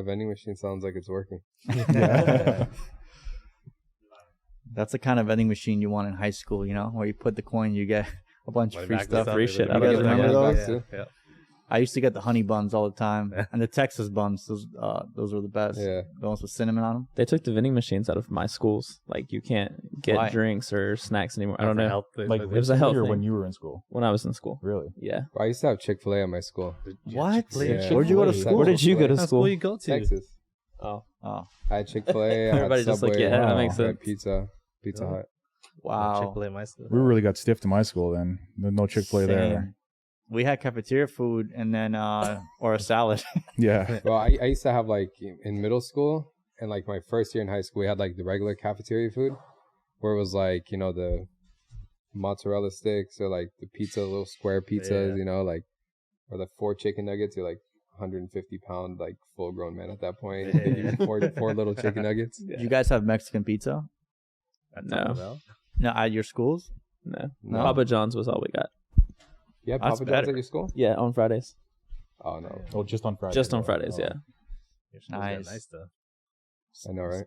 A vending machine sounds like it's working. Yeah. That's the kind of vending machine you want in high school, you know, where you put the coin, you get a bunch of free stuff. Free shit. You guys remember those? Yeah. I used to get the honey buns all the time, and the Texas buns. Those were the best. Yeah. The ones with cinnamon on them. They took the vending machines out of my schools. Like, you can't get Why? drinks or snacks anymore. I don't know. Like, it was a health thing. when you were in school. When I was in school. Really? Yeah. I used to have Chick-fil-A at my school. What? Yeah. Where'd you go to school? Where did you go to What school? school you go to? Texas. Oh. Oh, I had Chick-fil-A. I had Everybody's just like, Subway. yeah, that Wow. makes I had sense. Pizza Hut. wow. Chick-fil-A at my school. We really got stiffed in my school then. There's no Chick-fil-A there. Same. We had cafeteria food and then or a salad. Yeah. Well, I used to have like in middle school and like my first year in high school, we had like the regular cafeteria food where it was like, you know, the mozzarella sticks or like the pizza, little square pizzas, you know, like, or the 4 chicken nuggets. You're like 150-pound, like full grown man at that point. They give you four little chicken nuggets. Did you guys have Mexican pizza? No. No, at your schools? No. No. Papa John's was all we got. You had That's Papa John's better. at your school? Yeah, on Fridays. Oh, no. Oh, just on Friday. Just on Fridays, yeah. Nice. Nice stuff. I know, right?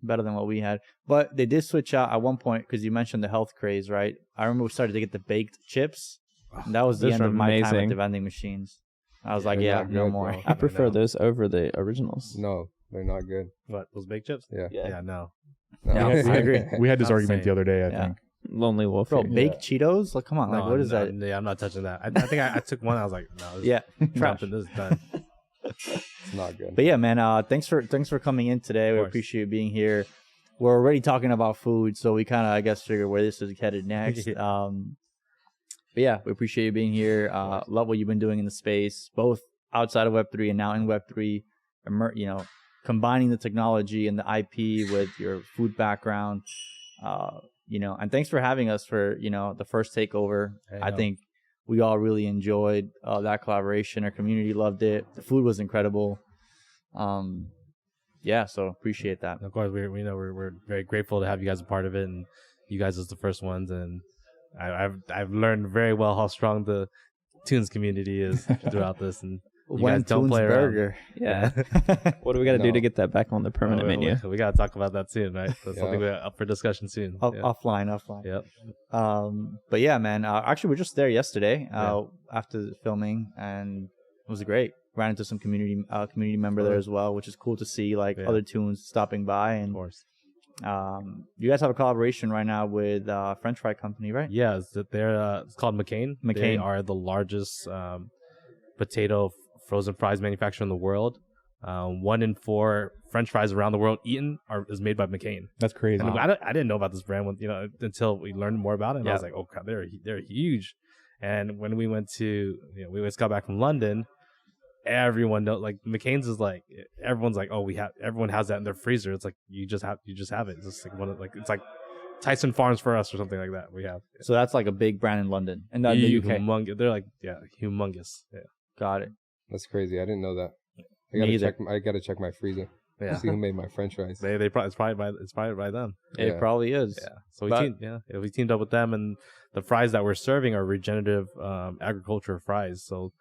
Better than what we had. But they did switch out at one point because you mentioned the health craze, right? I remember we started to get the baked chips. And that was the Those end are of my time at amazing. the vending machines. I was like, They're yeah, not no good, more. bro. I prefer know. those over the originals. No, they're not good. What, those baked chips? Yeah. Yeah, no. No. Yeah, I agree. We had this Not argument the the other day, I Yeah. think. Lonely Wolf. Bro, here. baked Cheetos? Like, come on. Like, No, what is no, that? Yeah, I'm not touching that. I think I took one. I was like, no, this Yeah, trash. this is done. It's not good. But yeah, man, thanks for coming in today. We course. appreciate you being here. We're already talking about food, so we kind of, I guess, figure where this is headed next. But yeah, we appreciate you being here. Love what you've been doing in the space, both outside of Web3 and now in Web3. You know, combining the technology and the IP with your food background. You know, and thanks for having us for, you know, the first takeover. I think we all really enjoyed that collaboration. Our community loved it. The food was incredible. Yeah, so appreciate that. Of course, we're very grateful to have you guys a part of it, and you guys as the first ones. And I've learned very well how strong the Tunes community is throughout this, and you guys don't play around. Burger. Yeah. What do we got to do to get that back on the permanent menu? We got to talk about that soon, right? That's Yeah. something we're up for discussion soon. Offline. Yep. But yeah, man. Actually, we were just there yesterday after the filming, and it was great. Ran into some community member there as well, which is cool to see. Like other tunes stopping by, and Of course. you guys have a collaboration right now with French fry company, right? Yeah, it's called McCain. They McCain. are the largest potato frozen fries manufacturer in the world. 1 in 4 French fries around the world eaten is made by McCain. That's crazy. And I didn't know about this brand until we learned more about it. And I was like, oh god, they're huge. And when we went to we just got back from London, everyone knows, like, McCain's is like, everyone's like, oh, everyone has that in their freezer. It's like you just have it. It's just like it's like Tyson Farms for us or something like that. We have. So that's like a big brand in London and in the UK. Humongous. They're like humongous. Yeah. Got it. That's crazy. I didn't know that. Me either. I gotta check my freezer. Yeah. See who made my French fries. They probably it's probably by them. It probably is. Yeah. So we teamed up with them, and the fries that we're serving are regenerative agriculture fries. So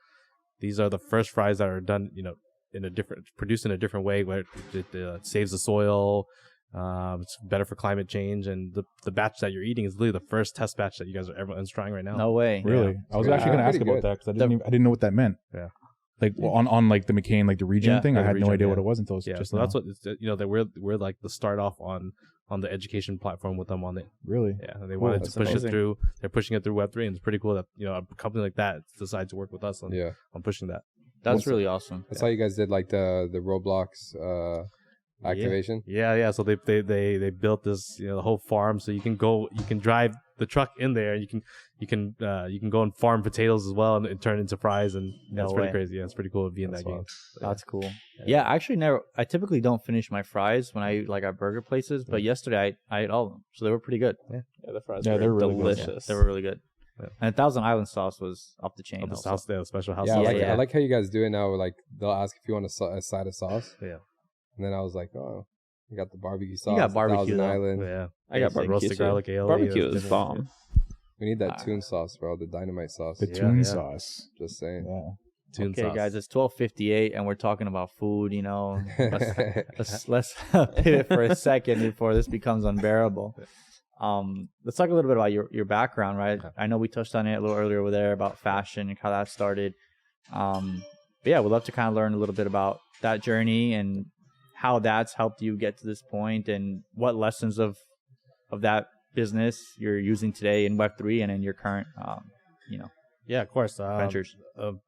these are the first fries that are done, produced in a different way where it saves the soil. It's better for climate change, and the batch that you're eating is literally the first test batch that you guys are everyone's trying right now. No way. Really? I was actually going to ask Pretty about good. that because I didn't know what that meant. Yeah. Like on like the McCain, like the region thing, I had no idea what it was until just so now. that's what it's, that we're like the start off on the education platform with them on it. Really? Yeah, they wanted to That's push amazing. it through. They're pushing it through Web3, and it's pretty cool that a company like that decides to work with us on pushing that. That's really awesome. That's how you guys did like the Roblox activation. Yeah. So they built this the whole farm, so you can drive the truck in there, and you can go and farm potatoes as well and turn it into fries, and that's pretty crazy. Yeah, it's pretty cool to be in that game. That's cool. Yeah, actually I typically don't finish my fries when I eat like at burger places, but yesterday I ate all of them, so they were pretty good. Yeah, the fries Yeah, were they're really good. delicious. They were really good. Yeah. And 1,000 Island sauce was off the chain. The also. sauce, the special house. Yeah, sauce. I like how you guys do it now. Like they'll ask if you want a side of sauce. Yeah. And then I was like, oh, you got the barbecue sauce. got barbecue, 1,000 though. Island. Yeah. I got barbecue roasted too. garlic aioli. Barbecue That's is different. bomb. We need that tune sauce, bro. The dynamite sauce. The tune sauce. Just saying. Yeah. Tune okay, sauce. guys, it's 12:58, and we're talking about food. You know, let's pivot for a second before this becomes unbearable. Let's talk a little bit about your background, right? I know we touched on it a little earlier over there about fashion and how that started. But yeah, we'd love to kind of learn a little bit about that journey and how that's helped you get to this point, and what lessons of that business you're using today in Web3 and in your current, Yeah, of course. ventures.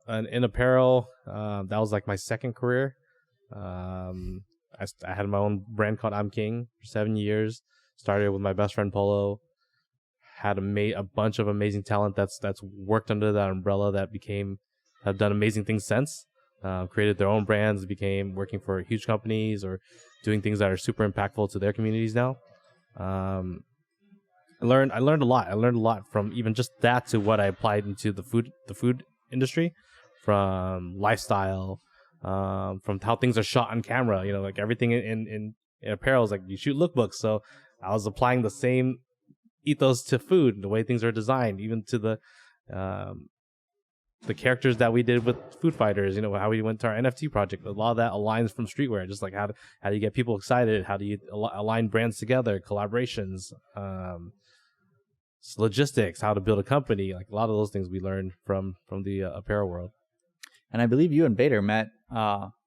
In apparel, that was like my second career. I had my own brand called I'm King for 7 years. Started with my best friend Polo. Had a bunch of amazing talent that's worked under that umbrella that have done amazing things since. Created their own brands, became working for huge companies or doing things that are super impactful to their communities now. I learned a lot. I learned a lot from even just that to what I applied into the food industry, from lifestyle, from how things are shot on camera. You know, like everything in apparel is like you shoot lookbooks. So I was applying the same ethos to food, the way things are designed, even to the characters that we did with Food Fighters. You know, how we went to our NFT project. A lot of that aligns from streetwear. Just like how do you get people excited? How do you align brands together? Collaborations. Logistics, how to build a company, like a lot of those things we learned from the apparel world. And I believe you and Bader met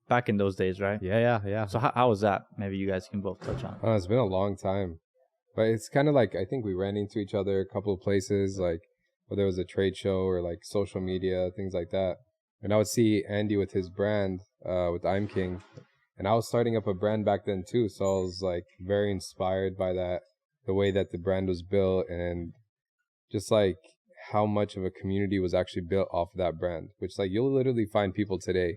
back in those days, right? Yeah. So how was that? Maybe you guys can both touch on. It's been a long time, but it's kind of like I think we ran into each other a couple of places, like whether it was a trade show or like social media, things like that. And I would see Andy with his brand, with I'm King, and I was starting up a brand back then too. So I was like very inspired by that, the way that the brand was built, and just like how much of a community was actually built off of that brand, which like you'll literally find people today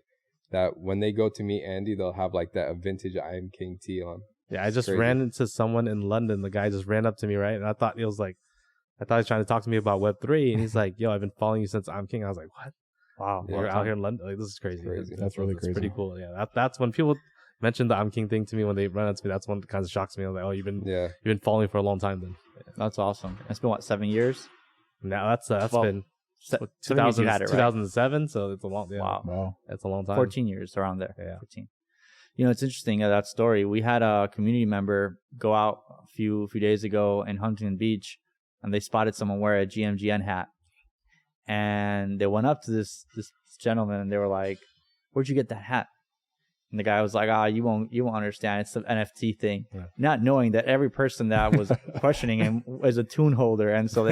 that when they go to meet Andy, they'll have like that vintage I Am King tee on. Yeah, I just ran into someone in London. The guy just ran up to me, right? And I thought he was trying to talk to me about Web3. And he's like, yo, I've been following you since I'm King. I was like, what? Wow. Yeah, You're out here in London? Like, this is crazy. That's really crazy. It's pretty cool. Yeah. That's when people mention the I'm King thing to me, when they run up to me, that's one that kind of shocks me. I was like, oh, you've been following for a long time then. Yeah. That's awesome. It's been, what, 7 years? Now that's been 2000, you had it, right? 2007, so it's a long, Wow. It's a long time. 14 years around there. Yeah. 14. You know, it's interesting, that story. We had a community member go out a few days ago in Huntington Beach, and they spotted someone wear a GMGN hat. And they went up to this gentleman, and they were like, "Where'd you get that hat?" And the guy was like, you won't understand. It's an NFT thing. Yeah. Not knowing that every person that was questioning him was a tune holder. And so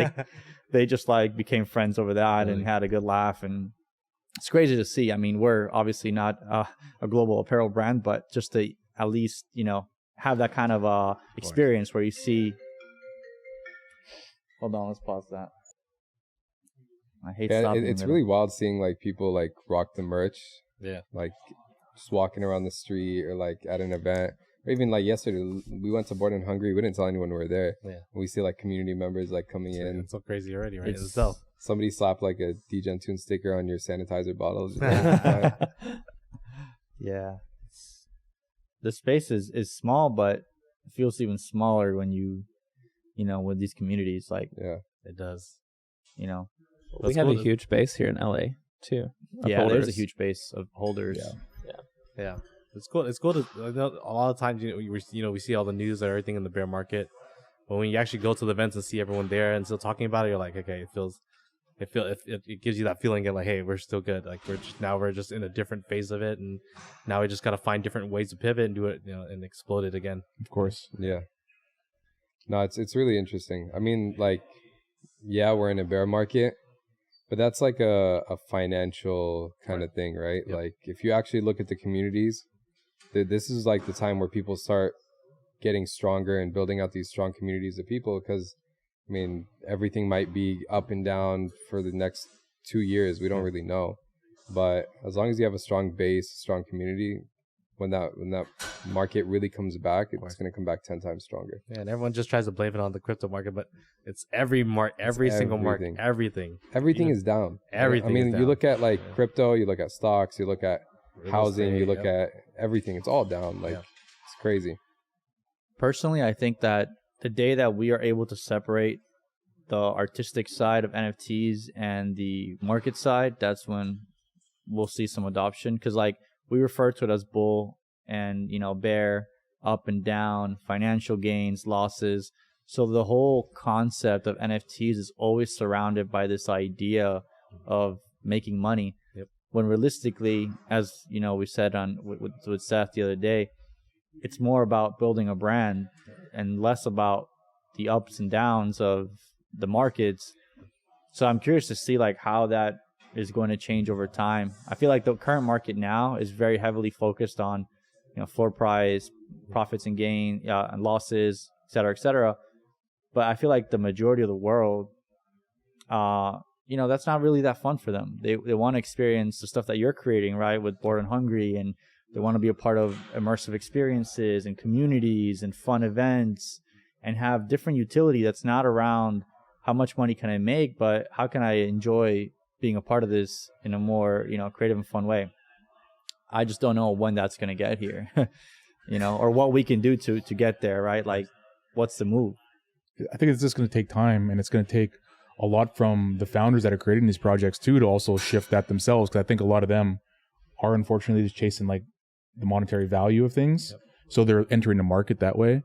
they just like became friends over that and had a good laugh. And it's crazy to see. I mean, we're obviously not a global apparel brand, but just to at least, have that kind of experience where you see. Hold on, let's pause that. I hate stopping. It's really wild seeing like people like rock the merch. Yeah. Like just walking around the street or like at an event, or even like yesterday we went to Born in Hungary. We didn't tell anyone we were there. Yeah. We see like community members like coming in. It's so crazy already, right? Somebody slapped like a DGen Tune sticker on your sanitizer bottle. Yeah. The space is small, but it feels even smaller when with these communities. Like, yeah, it does. We have a huge base here in LA too. Yeah, holders. There's a huge base of holders. Yeah. It's cool. It's cool to a lot of times we see all the news and everything in the bear market, but when you actually go to the events and see everyone there and still talking about it, you're like, okay, it gives you that feeling of like, hey, we're still good. Like we're just in a different phase of it, and now we just gotta find different ways to pivot and do it, and explode it again. Of course. Yeah. No, it's really interesting. I mean, like, yeah, we're in a bear market, but that's like a financial kind of thing, right? Yep. Like if you actually look at the communities, this is like the time where people start getting stronger and building out these strong communities of people, because I mean, everything might be up and down for the next 2 years. We don't really know. But as long as you have a strong base, strong community, when that market really comes back, it's going to come back 10 times stronger. Yeah, and everyone just tries to blame it on the crypto market, but it's every single market, everything. Everything is down. Everything. I mean, is down. you look at like crypto, you look at stocks, you look at housing, you look at everything. It's all down. Like it's crazy. Personally, I think that the day that we are able to separate the artistic side of NFTs and the market side, that's when we'll see some adoption, because like we refer to it as bull and bear, up and down, financial gains, losses. So the whole concept of NFTs is always surrounded by this idea of making money. Yep. When realistically, as we said on with Seth the other day, it's more about building a brand and less about the ups and downs of the markets. So I'm curious to see like how that is going to change over time. I feel like the current market now is very heavily focused on, floor price, profits and gain, and losses, et cetera, et cetera. But I feel like the majority of the world, that's not really that fun for them. They want to experience the stuff that you're creating, right, with Bored and Hungry, and they want to be a part of immersive experiences and communities and fun events and have different utility that's not around how much money can I make, but how can I enjoy being a part of this in a more, creative and fun way. I just don't know when that's going to get here, or what we can do to get there, right? Like, what's the move? I think it's just going to take time, and it's going to take a lot from the founders that are creating these projects too to also shift that themselves, because I think a lot of them are unfortunately just chasing like the monetary value of things. Yep. So they're entering the market that way.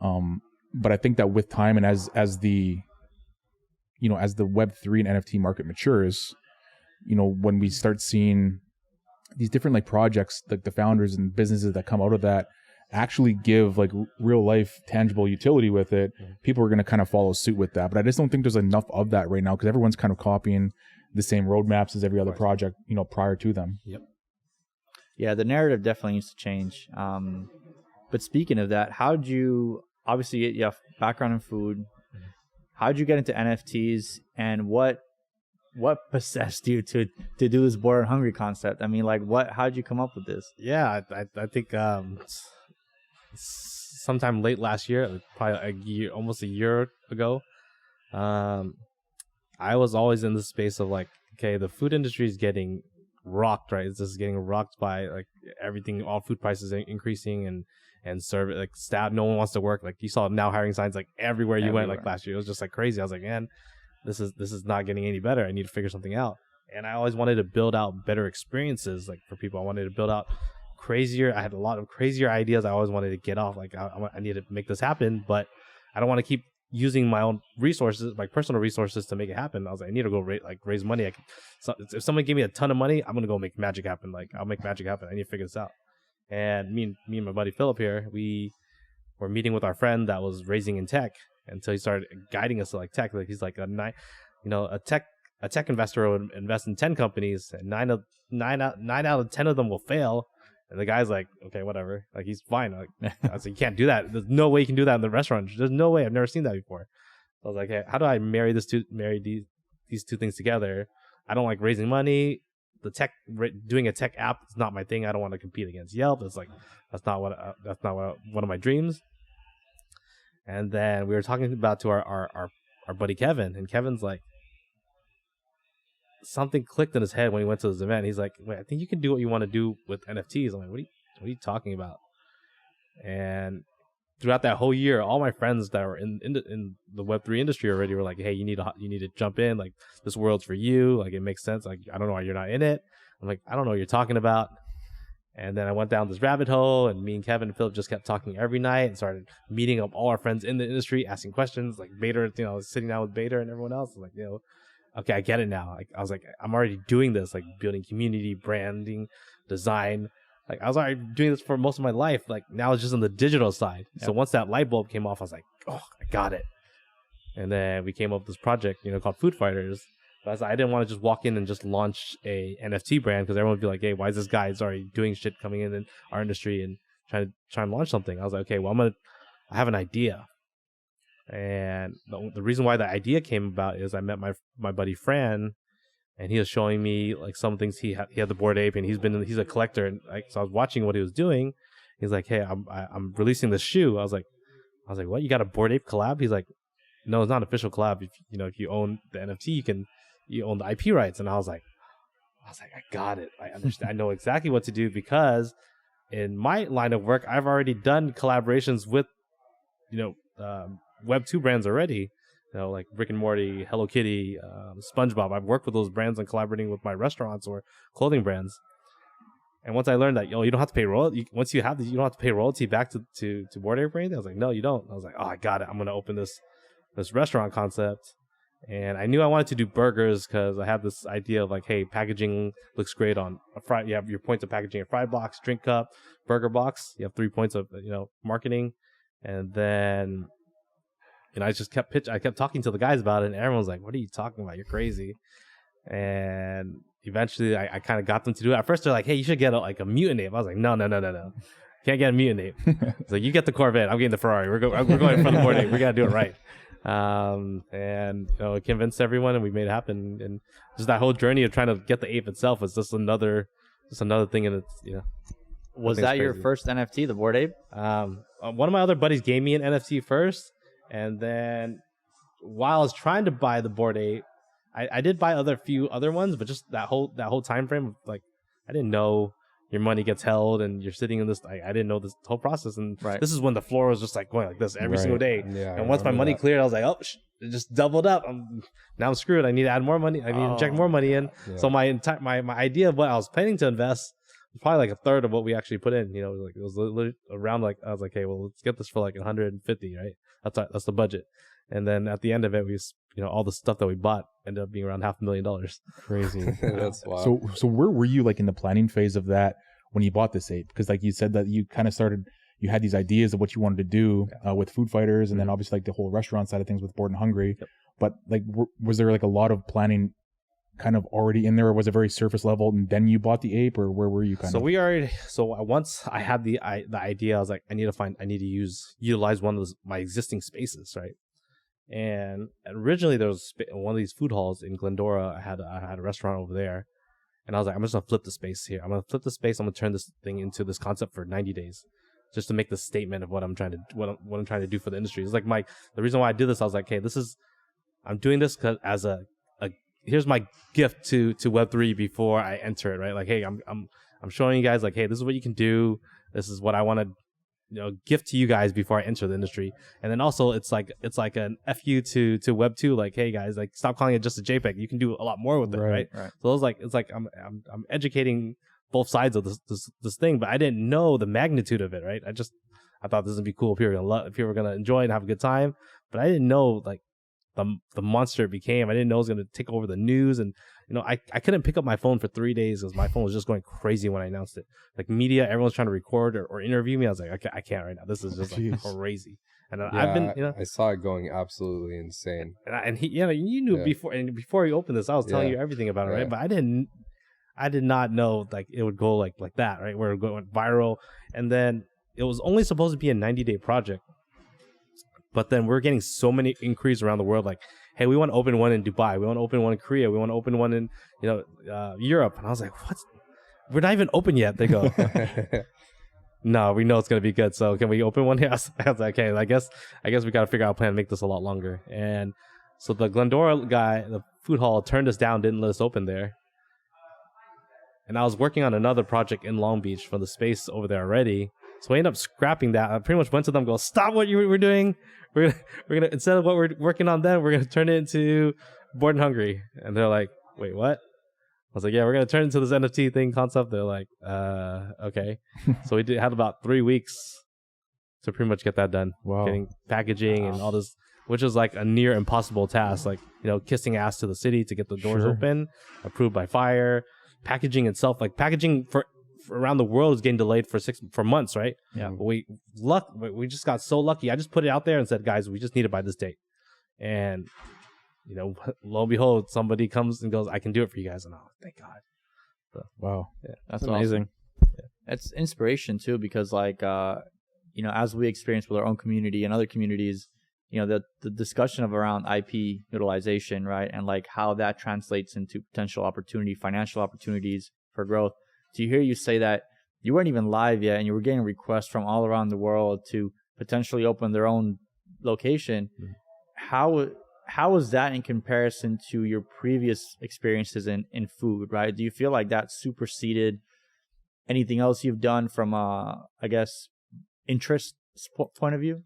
But I think that with time and as the Web3 and NFT market matures, when we start seeing these different like projects, like the founders and businesses that come out of that actually give like real life tangible utility with it, people are going to kind of follow suit with that. But I just don't think there's enough of that right now, because everyone's kind of copying the same roadmaps as every other project, prior to them. Yep. Yeah, the narrative definitely needs to change. But speaking of that, how'd you, obviously you have background in food, how'd you get into NFTs, and what possessed you to do this Bored and Hungry concept? I mean, like, how'd you come up with this? Yeah, I think sometime late last year, probably almost a year ago, I was always in the space of like, okay, the food industry is getting rocked, right? It's just getting rocked by like everything, all food prices increasing and service, like staff, no one wants to work. Like you saw now hiring signs like everywhere you went, like last year. It was just like crazy. I was like, man, this is not getting any better. I need to figure something out. And I always wanted to build out better experiences, like for people. I wanted to build out crazier. I had a lot of crazier ideas I always wanted to get off. Like I need to make this happen, but I don't want to keep using my own resources, my personal resources, to make it happen. I was like, I need to go raise money. If someone gave me a ton of money, I'm gonna go make magic happen. Like I'll make magic happen. I need to figure this out. And me and my buddy Philip here, we were meeting with our friend that was raising in tech until he started guiding us to like tech. Like he's like a tech investor would invest in 10 companies, and nine out of 10 of them will fail. And the guy's like, okay, whatever. Like, he's fine. Like, I was like, you can't do that. There's no way you can do that in the restaurant. There's no way. I've never seen that before. So I was like, hey, how do I marry these two things together? I don't like raising money. Doing a tech app is not my thing. I don't want to compete against Yelp. It's like, that's not one of my dreams. And then we were talking about to our buddy Kevin, and Kevin's like, something clicked in his head when he went to this event. He's like, wait, I think you can do what you want to do with NFTs. I'm like, what are you talking about? And throughout that whole year, all my friends that were in the Web3 industry already were like, hey, you need to jump in. Like, this world's for you. Like, it makes sense. Like, I don't know why you're not in it. I'm like, I don't know what you're talking about. And then I went down this rabbit hole, and me and Kevin and Philip just kept talking every night and started meeting up all our friends in the industry, asking questions. Like Bader, sitting down with Bader and everyone else. Like, okay, I get it now. Like, I was like, I'm already doing this, like building community, branding, design. Like, I was already doing this for most of my life. Like, now it's just on the digital side. Yep. So once that light bulb came off, I was like, oh, I got it. And then we came up with this project, called Food Fighters. But I didn't want to just walk in and just launch a NFT brand, because everyone would be like, hey, why is this guy already doing shit coming in our industry and trying to launch something? I was like, okay, well, I have an idea. And the reason why the idea came about is I met my buddy Fran, and he was showing me like some things. He had the Bored Ape, and he's a collector, and so I was watching what he was doing. He's like, hey, I'm releasing this shoe. I was like, what? You got a Bored Ape collab? He's like, no, it's not an official collab. If you own the NFT, you own the IP rights. And I was like, I got it. I understand. I know exactly what to do, because in my line of work, I've already done collaborations with, Web 2 brands already. like Rick and Morty, Hello Kitty, SpongeBob. I've worked with those brands and collaborating with my restaurants or clothing brands. And once I learned that, you don't have to pay royalty. Once you have this, you don't have to pay royalty back to Bored Ape or anything. I was like, no, you don't. I was like, oh, I got it. I'm gonna open this restaurant concept. And I knew I wanted to do burgers because I have this idea of like, hey, packaging looks great on a fry. You have your points of packaging: a fry box, drink cup, burger box. You have 3 points of marketing, and then I just kept talking to the guys about it, and everyone's like, "What are you talking about? You're crazy." And eventually, I kind of got them to do it. At first, they're like, "Hey, you should get a mutant ape." I was like, "No, can't get a mutant ape." It's like, "You get the Corvette, I'm getting the Ferrari. We're going for the Bored Ape. We gotta do it right." And it convinced everyone, and we made it happen. And just that whole journey of trying to get the ape itself was just another thing in its. Was that your first NFT, the Bored Ape? One of my other buddies gave me an NFT first, and then while I was trying to buy the Bored Ape, I did buy few other ones, but just that whole time frame of like, I didn't know your money gets held and you're sitting in this. I didn't know this whole process, and this is when the floor was just like going like this every single day. Yeah, and once my money cleared, I was like, oh, it just doubled up. Now I'm screwed. I need to add more money. I need to inject more money in. Yeah. So my idea of what I was planning to invest was probably like a third of what we actually put in. It was around like, I was like, hey, well, let's get this for like 150, right? That's the budget. And then at the end of it, we all the stuff that we bought ended up being around $500,000. Crazy. That's wild. So where were you like in the planning phase of that when you bought this ape? Because like you said that you kind of you had these ideas of what you wanted to do with Food Fighters, and then obviously like the whole restaurant side of things with Bored and Hungry. Yep. But like, was there like a lot of planning kind of already in there, or was it very surface level and then you bought the ape, or where were you once I had the idea, I was like, I need to utilize one of my existing spaces, right? And originally there was one of these food halls in Glendora. I had a restaurant over there, and I was like, I'm just gonna flip the space here. I'm gonna turn this thing into this concept for 90 days, just to make the statement of what I'm trying to do for the industry. It's like the reason why I did this. I was like, hey, I'm doing this as here's my gift to Web3 before I enter it, right? Like, hey, I'm showing you guys like, hey, this is what you can do. This is what I want to gift to you guys before I enter the industry. And then also it's like an FU to Web2, like, hey guys, like, stop calling it just a JPEG. You can do a lot more with it, right? So it's like I'm educating both sides of this thing, but I didn't know the magnitude of it, right? I thought this would be cool. People were gonna enjoy it and have a good time, but I didn't know like the monster it became. I didn't know it was gonna take over the news, and I couldn't pick up my phone for 3 days because my phone was just going crazy when I announced it. Like, media, everyone's trying to record or interview me. I was like, I can't right now. This is just like crazy. And I've been, I saw it going absolutely insane. And he, you knew before we opened this, I was telling you everything about it, right? But I did not know like it would go like that, right? Where it went viral, and then it was only supposed to be a 90-day project. But then we're getting so many inquiries around the world, like, hey, we want to open one in Dubai. We want to open one in Korea. We want to open one in, Europe. And I was like, what? We're not even open yet. They go, no, we know it's going to be good. So can we open one here? I was like, okay, I guess we got to figure out a plan to make this a lot longer. And so the Glendora guy, the food hall, turned us down, didn't let us open there. And I was working on another project in Long Beach for the space over there already. So I ended up scrapping that. I pretty much went to them and go, stop what we're doing. We're gonna instead of what we're working on then, we're gonna turn it into Bored and Hungry. And they're like, wait, what? I was like, yeah, we're gonna turn it into this NFT thing concept. They're like, okay. So we had about 3 weeks to pretty much get that done. Wow. Getting packaging and all this, which was like a near impossible task. Like, kissing ass to the city to get the doors open, approved by fire. Packaging itself, like packaging for around the world is getting delayed for months, right? Yeah. But we just got so lucky. I just put it out there and said, guys, we just need it by this date. And lo and behold, somebody comes and goes, I can do it for you guys. And thank God. So, wow. Yeah, that's amazing. Yeah. That's inspiration too, because like as we experience with our own community and other communities, the discussion of around IP utilization, right? And like how that translates into potential opportunity, financial opportunities for growth. To hear you say that you weren't even live yet and you were getting requests from all around the world to potentially open their own location, how was that in comparison to your previous experiences in food, right? Do you feel like that superseded anything else you've done from interest point of view?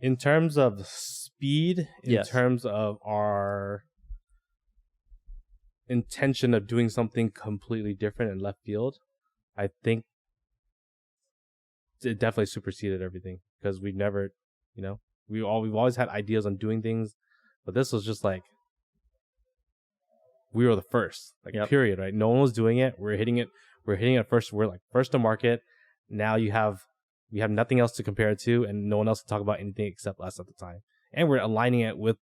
In terms of speed, in Yes. terms of our intention of doing something completely different in left field, I think it definitely superseded everything, because we've never, we've always had ideas on doing things, but this was just like we were the first, like period, right? No one was doing it. We're hitting it first. We're like first to market. Now we have nothing else to compare it to, and no one else to talk about anything except us at the time. And we're aligning it with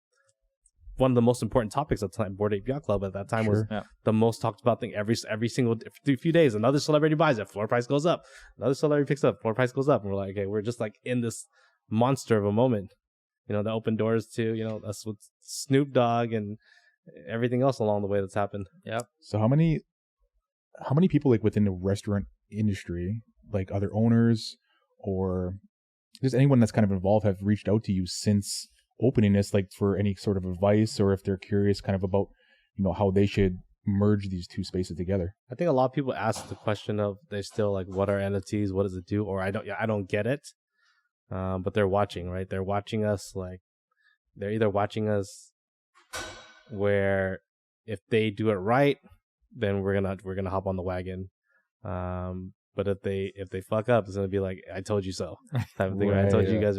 one of the most important topics at the time. Bored Ape Yacht Club at that time was the most talked about thing every single few days. Another celebrity buys it, floor price goes up. Another celebrity picks up, floor price goes up. And we're like, okay, we're just like in this monster of a moment. That opened doors to, us with Snoop Dogg and everything else along the way that's happened. Yep. So how many people like within the restaurant industry, like other owners or just anyone that's kind of involved, have reached out to you since opening this, like for any sort of advice, or if they're curious kind of about, how they should merge these two spaces together? I think a lot of people ask the question of, they still like, what are NFTs? What does it do? Or I don't get it. But they're watching, right? They're watching us, like they're either watching us where if they do it right, then we're gonna hop on the wagon. But if they fuck up, it's gonna be like, I told you so type of thing. Right? I told you, you guys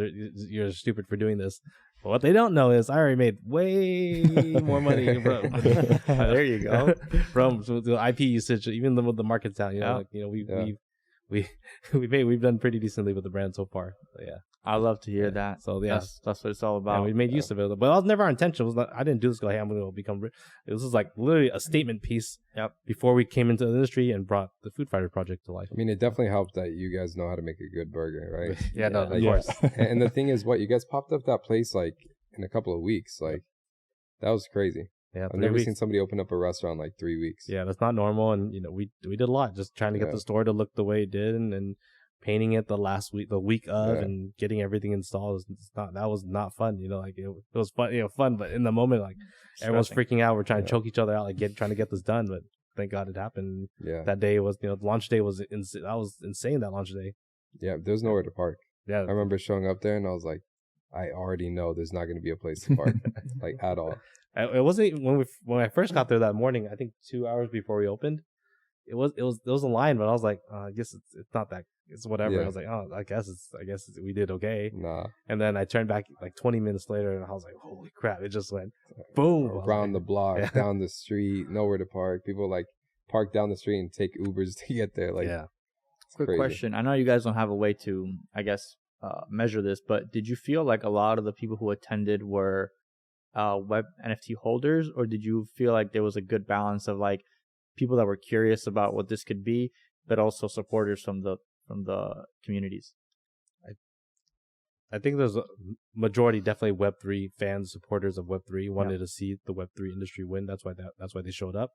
you're stupid for doing this. But what they don't know is I already made way more money from there you go from the IP usage, even with the market's down. We've done pretty decently with the brand so far. So, yeah. I love to hear that. So that's what it's all about. We made use of it, but that was never our intention. It was not, I didn't do this go, hey, I'm going to become rich. This was like literally a statement piece. Before we came into the industry and brought the Food Fighter project to life. I mean, it definitely helped that you guys know how to make a good burger, right? Of course. And the thing is, you guys popped up that place like in a couple of weeks. Like, that was crazy. Yeah, I've never seen somebody open up a restaurant in like 3 weeks. Yeah, that's not normal. And we did a lot, just trying to get the store to look the way it did, and painting it the week of, and getting everything installed. That was not fun. It was fun, but in the moment, like everyone's freaking out. We're trying to choke each other out, like trying to get this done. But thank God it happened. Yeah, that day was, launch day was that was insane. That launch day. Yeah, there was nowhere to park. Yeah, I remember showing up there and I was like, I already know there's not going to be a place to park, like at all. It wasn't when I first got there that morning. I think 2 hours before we opened, it was a line, but I was like, I guess it's not that. It's whatever. Yeah. I was like, I guess we did okay. Nah. And then I turned back like 20 minutes later, and I was like, holy crap! It just went boom around the block, down the street, nowhere to park. People like park down the street and take Ubers to get there. Like, quick question. I know you guys don't have a way to, I guess, measure this, but did you feel like a lot of the people who attended were web NFT holders, or did you feel like there was a good balance of like people that were curious about what this could be, but also supporters from the communities? I think there's a majority, definitely Web3 fans, supporters of Web3, wanted to see the Web3 industry win. That's why they showed up.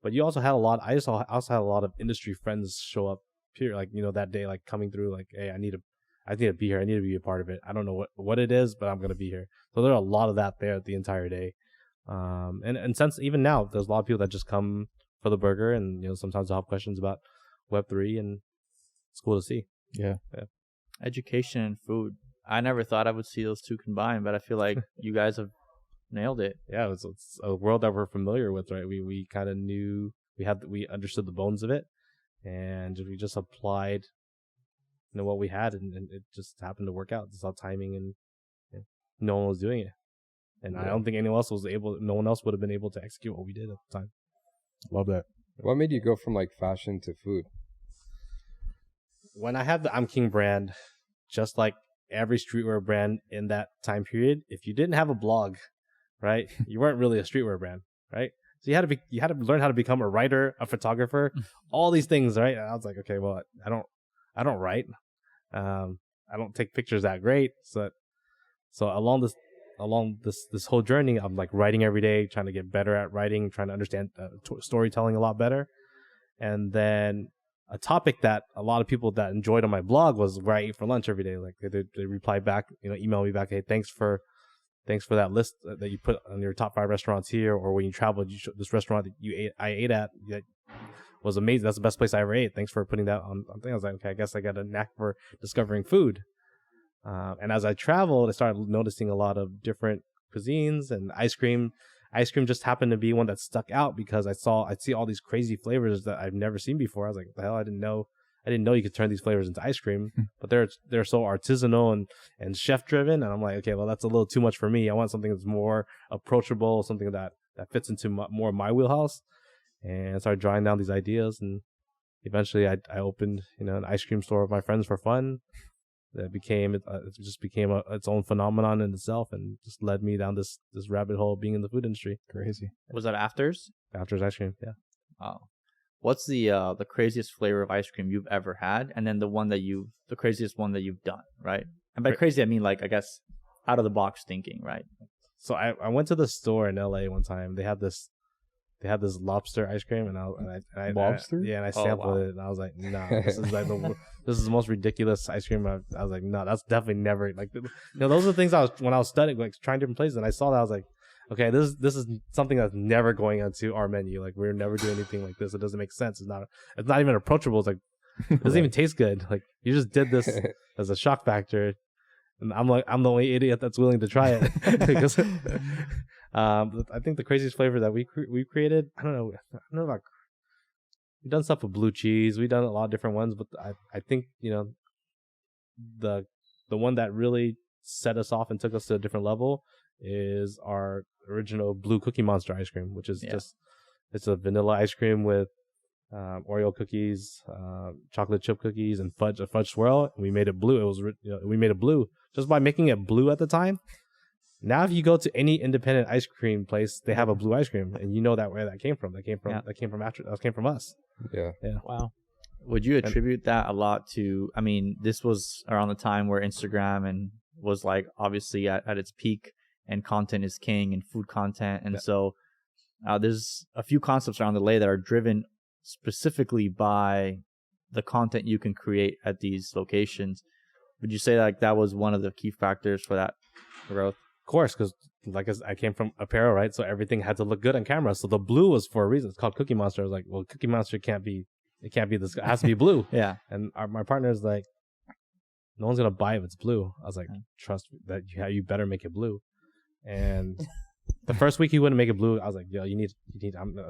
But you also had a lot. I also had a lot of industry friends show up here, like that day, like coming through, like, hey, I need to be here. I need to be a part of it. I don't know what it is, but I'm gonna be here. So there are a lot of that there the entire day. And since even now, there's a lot of people that just come for the burger, and sometimes they'll have questions about Web3, and it's cool to see. Yeah. Education and food. I never thought I would see those two combined, but I feel like you guys have nailed it. Yeah, it's a world that we're familiar with, right? We kind of knew, we understood the bones of it, and we just applied what we had, and it just happened to work out. It's all timing, and no one was doing it. And I don't think no one else would have been able to execute what we did at the time. Love that. What made you go from like fashion to food? When I had the I'm King brand, just like every streetwear brand in that time period, if you didn't have a blog, right, you weren't really a streetwear brand, right? So you had to learn how to become a writer, a photographer, all these things, right? And I was like, okay, well, I don't write, I don't take pictures that great, so along this whole journey, I'm like writing every day, trying to get better at writing, trying to understand storytelling a lot better, and then a topic that a lot of people that enjoyed on my blog was where I ate for lunch every day. Like they reply back, email me back, hey, thanks for that list that you put on your top 5 restaurants here, or when you traveled, this restaurant that I ate at that was amazing. That's the best place I ever ate. Thanks for putting that on thing. I was like, okay, I guess I got a knack for discovering food. And as I traveled, I started noticing a lot of different cuisines and ice cream. Ice cream just happened to be one that stuck out because I'd see all these crazy flavors that I've never seen before. I was like, the hell, I didn't know you could turn these flavors into ice cream. But they're so artisanal and chef driven, and I'm like, okay, well, that's a little too much for me. I want something that's more approachable, something that fits into more of my wheelhouse. And I started drawing down these ideas, and eventually I opened an ice cream store with my friends for fun. It just became its own phenomenon in itself, and just led me down this rabbit hole of being in the food industry. Crazy. Was that Afters? Afters ice cream, yeah. Wow. What's the craziest flavor of ice cream you've ever had, and then the craziest one that you've done, right? And by crazy, I mean like, I guess, out of the box thinking, right? So I went to the store in LA one time. They had this lobster ice cream, and I Lobster? and I sampled it, and I was like, nah, this is like this is the most ridiculous ice cream. I was like, no, that's definitely never like. Those are the things when I was studying, like trying different places, and I saw that, I was like, okay, this is something that's never going onto our menu. Like, we're never doing anything like this. It doesn't make sense. It's not even approachable. It's like, it doesn't even taste good. Like, you just did this as a shock factor, and I'm the only idiot that's willing to try it. Because I think the craziest flavor that we created, I don't know about. We've done stuff with blue cheese. We've done a lot of different ones, but I think the one that really set us off and took us to a different level is our original blue Cookie Monster ice cream, which is it's a vanilla ice cream with Oreo cookies, chocolate chip cookies, and a fudge swirl. And we made it blue. We made it blue just by making it blue at the time. Now, if you go to any independent ice cream place, they have a blue ice cream, and you know where that came from. That came from us. Yeah. Wow. Would you attribute that a lot to? I mean, this was around the time where Instagram was like obviously at its peak, and content is king, and food content, and so there's a few concepts around the LA that are driven specifically by the content you can create at these locations. Would you say like that was one of the key factors for that growth? Of course, because I came from apparel, right? So everything had to look good on camera. So the blue was for a reason. It's called Cookie Monster. I was like, well, Cookie Monster can't be this. It has to be blue. Yeah. And my partner's like, no one's gonna buy it if it's blue. I was like, trust me, that you better make it blue. And the first week he wouldn't make it blue. I was like, yo, you need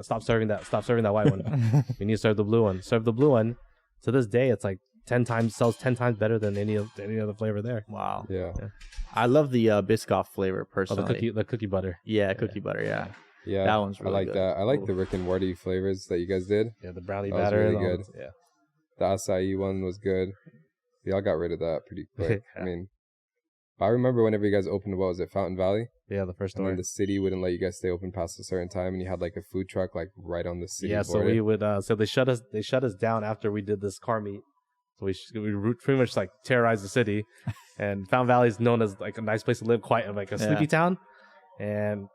stop serving that white one. We need to serve the blue one. Serve the blue one. To this day, it's like sells 10 times better than any other flavor there. Wow. Yeah. I love the Biscoff flavor personally. The cookie butter. Yeah, cookie butter. Yeah. Yeah. That one's really I like good. that. I like the Rick and Morty flavors that you guys did. Yeah, the brownie That was batter. really good. Yeah. The acai one was good. Y'all got rid of that pretty quick. Yeah. I mean, I remember whenever you guys opened, what was it, Fountain Valley? Yeah, the first And store. then the city wouldn't let you guys stay open past a certain time, and you had like a food truck like right on the city Yeah, border. so we would. So they shut us down after we did this car meet. So we pretty much like terrorized the city, and Fountain Valley is known as like a nice place to live, quite like a sleepy town. And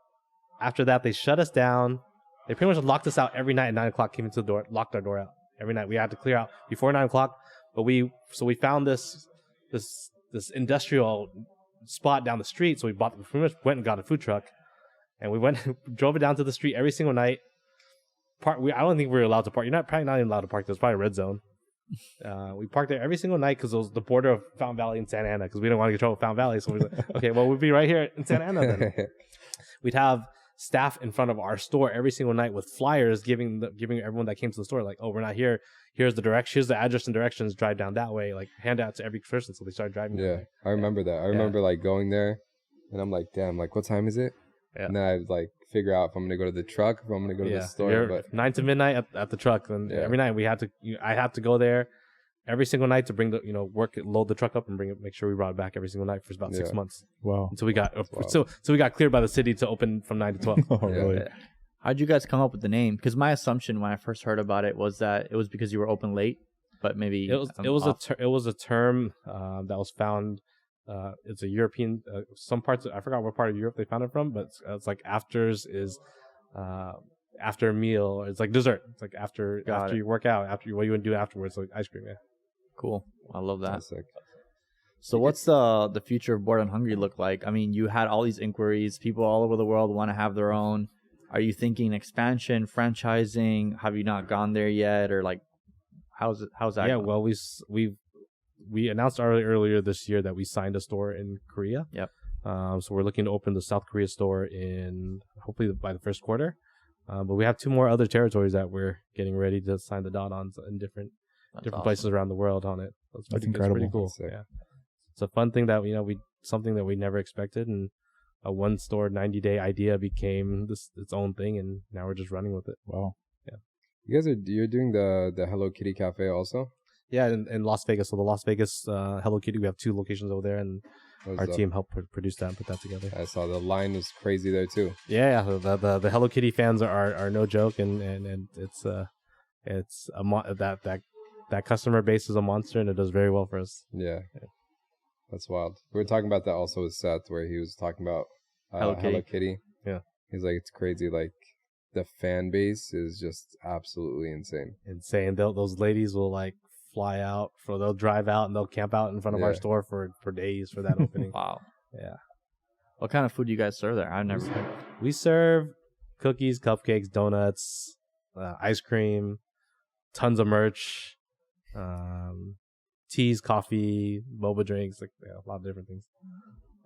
after that, they shut us down. They pretty much locked us out every night at 9 o'clock. Came into the door, locked our door out every night. We had to clear out before 9 o'clock. But we found this industrial spot down the street. So we pretty much went and got a food truck, and we drove it down to the street every single night. I don't think we were allowed to park. You're probably not even allowed to park. There's probably a red zone. We parked there every single night because it was the border of Fountain Valley and Santa Ana, because we didn't want to get in trouble with Fountain Valley. So we were like, okay, well, we'll be right here in Santa Ana then. We'd have staff in front of our store every single night with flyers giving everyone that came to the store, like, oh, we're not here. Here's the address and directions. Drive down that way. Like, hand out to every person. So they started driving. Yeah, I remember that. I remember like going there, and I'm like, damn, like what time is it? Yeah. And then I like figure out if I'm gonna go to the truck, if I'm gonna go to the store. But 9 to midnight at the truck, and every night I had to go there every single night to bring load the truck up and make sure we brought it back every single night for about 6 months. Wow. Until we got so we got cleared by the city to open from 9 to 12. Oh, really? How'd you guys come up with the name? Because my assumption when I first heard about it was that it was because you were open late, but maybe it was a term that was found. It's a European. Some parts I forgot what part of Europe they found it from, but it's like afters is after a meal. It's like dessert. It's like after you work out, what you would do afterwards, like ice cream. Yeah. Cool. I love that. That's sick. So what's the future of Bored and Hungry look like? I mean, you had all these inquiries. People all over the world want to have their own. Are you thinking expansion, franchising? Have you not gone there yet, or like how's that? Yeah. going? Well, we announced earlier this year that we signed a store in Korea. Yep. So we're looking to open the South Korea store in hopefully by the first quarter. But we have 2 more other territories that we're getting ready to sign the dot on in different places around the world on it. That's incredible. It's pretty cool. Yeah. It's a fun thing that something that we never expected, and a 1-store 90-day idea became its own thing, and now we're just running with it. Wow. Yeah. You're doing the Hello Kitty Cafe also? Yeah, in Las Vegas. So the Las Vegas Hello Kitty, we have 2 locations over there, and our team helped produce that and put that together. I saw the line was crazy there too. Yeah, the Hello Kitty fans are no joke, and it's that customer base is a monster, and it does very well for us. Yeah. That's wild. We were talking about that also with Seth, where he was talking about Hello Kitty. Yeah. He's like, it's crazy. Like, the fan base is just absolutely insane. Those ladies will like fly out, they'll drive out and they'll camp out in front of our store for days for that opening. Wow. Yeah. What kind of food do you guys serve there? I've never. We serve cookies, cupcakes, donuts, ice cream, tons of merch. Teas, coffee, boba drinks, like a lot of different things.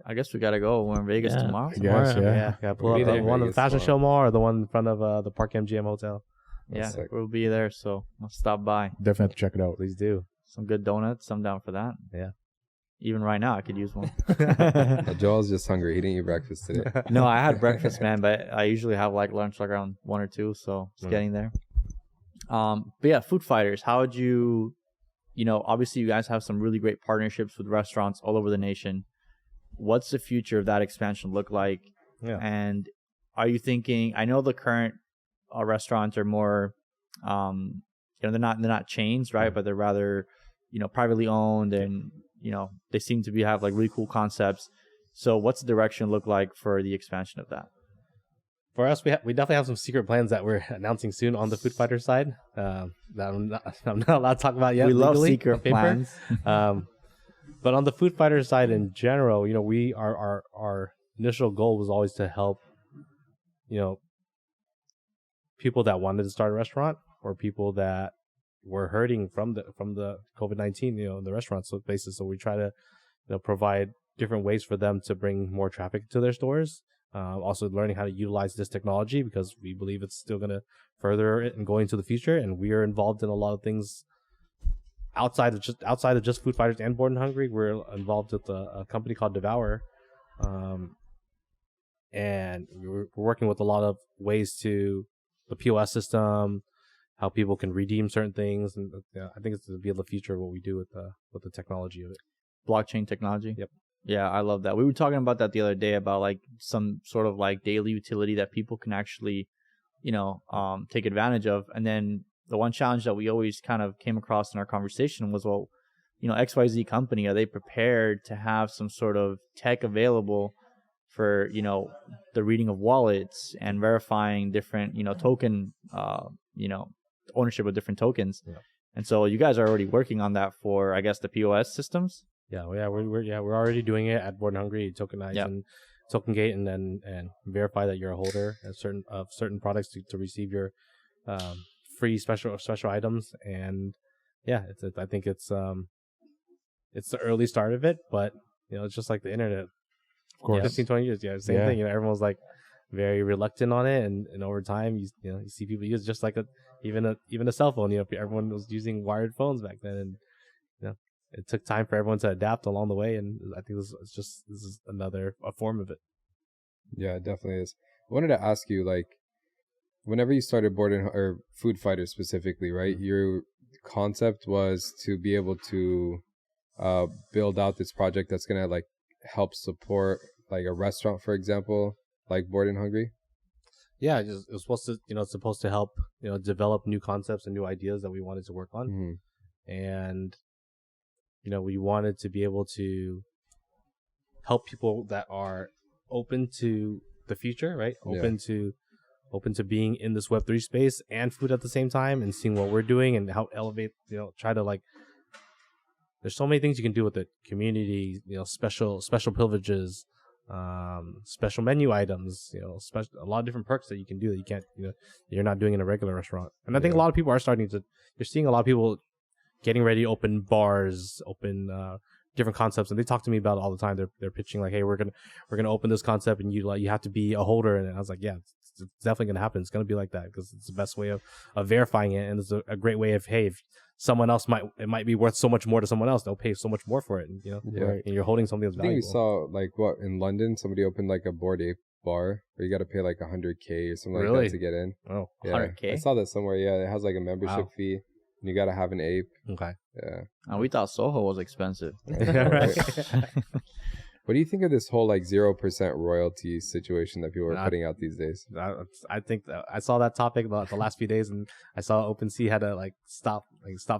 I guess we gotta go. We're in Vegas tomorrow. Yes, Yeah. Pull up the one of the fashion show mall or the one in front of the Park MGM Hotel. Yeah, we'll be there, so let's stop by. Definitely have to check it out. Please do. Some good donuts. I'm down for that. Yeah. Even right now, I could use one. Joel's just hungry. He didn't eat breakfast today. No, I had breakfast, man, but I usually have like lunch like around 1 or 2, so it's getting there. But yeah, Food Fighters. How would you? Obviously you guys have some really great partnerships with restaurants all over the nation. What's the future of that expansion look like? Yeah. And are you thinking, I know the current restaurants are more, they're not chains, right? But they're rather, privately owned, and, they seem to have like really cool concepts. So what's the direction look like for the expansion of that? For us, we definitely have some secret plans that we're announcing soon on the Food Fighter side. That I'm not allowed to talk about yet. We love legally, secret plans. But on the Food Fighter side in general, our initial goal was always to help, people that wanted to start a restaurant or people that were hurting from the COVID-19, the restaurant basis. So we try to, provide different ways for them to bring more traffic to their stores. Also learning how to utilize this technology, because we believe it's still going to further it and go into the future. And we are involved in a lot of things outside of just Food Fighters and Bored and Hungry. We're involved with a company called Devour. And we're working with a lot of ways to the POS system, how people can redeem certain things. And I think it's going to be the future of what we do with the technology of it. Blockchain technology. Yep. Yeah, I love that. We were talking about that the other day, about like some sort of like daily utility that people can actually, take advantage of. And then the one challenge that we always kind of came across in our conversation was, well, XYZ company, are they prepared to have some sort of tech available for, the reading of wallets and verifying different, token, ownership of different tokens. Yeah. And so you guys are already working on that for, I guess, the POS systems. We're already doing it at Bored and Hungry. Tokenize and TokenGate, and verify that you're a holder of certain products to receive your free special items. And yeah, I think it's the early start of it, but it's just like the internet. Of course, 15-20 years, same thing. Everyone was like very reluctant on it, and over time, you see people use just like even a cell phone. Everyone was using wired phones back then, and it took time for everyone to adapt along the way, and I think this is another form of it. Yeah, it definitely is. I wanted to ask you, like, whenever you started or Food Fighter specifically, right? Your concept was to be able to build out this project that's gonna like help support like a restaurant, for example, like Bored and Hungry. Yeah, it was supposed to, it's supposed to help, develop new concepts and new ideas that we wanted to work on, and we wanted to be able to help people that are open to the future, right? Open to being in this Web3 space and food at the same time, and seeing what we're doing and how elevate, try to like, there's so many things you can do with the community, special privileges, special menu items, a lot of different perks that you can do that you can't, you're not doing in a regular restaurant. And I think a lot of people are you're seeing a lot of people getting ready to open bars, open different concepts, and they talk to me about it all the time. They're pitching like, hey, we're gonna open this concept, and you have to be a holder. And I was like, yeah, it's definitely gonna happen. It's gonna be like that because it's the best way of verifying it, and it's a great way of, hey, if someone else might be worth so much more to someone else, they'll pay so much more for it, and and you're holding something that's valuable. I think we saw like what in London, somebody opened like a Bored Ape bar where you got to pay like $100K or something like that to get in. Oh, yeah. 100K. I saw that somewhere. Yeah, it has like a membership fee. And you got to have an ape. Okay. Yeah. We thought Soho was expensive. Right. What do you think of this whole like 0% royalty situation that people are putting out these days? I think I saw that topic the last few days, and I saw OpenSea had to stop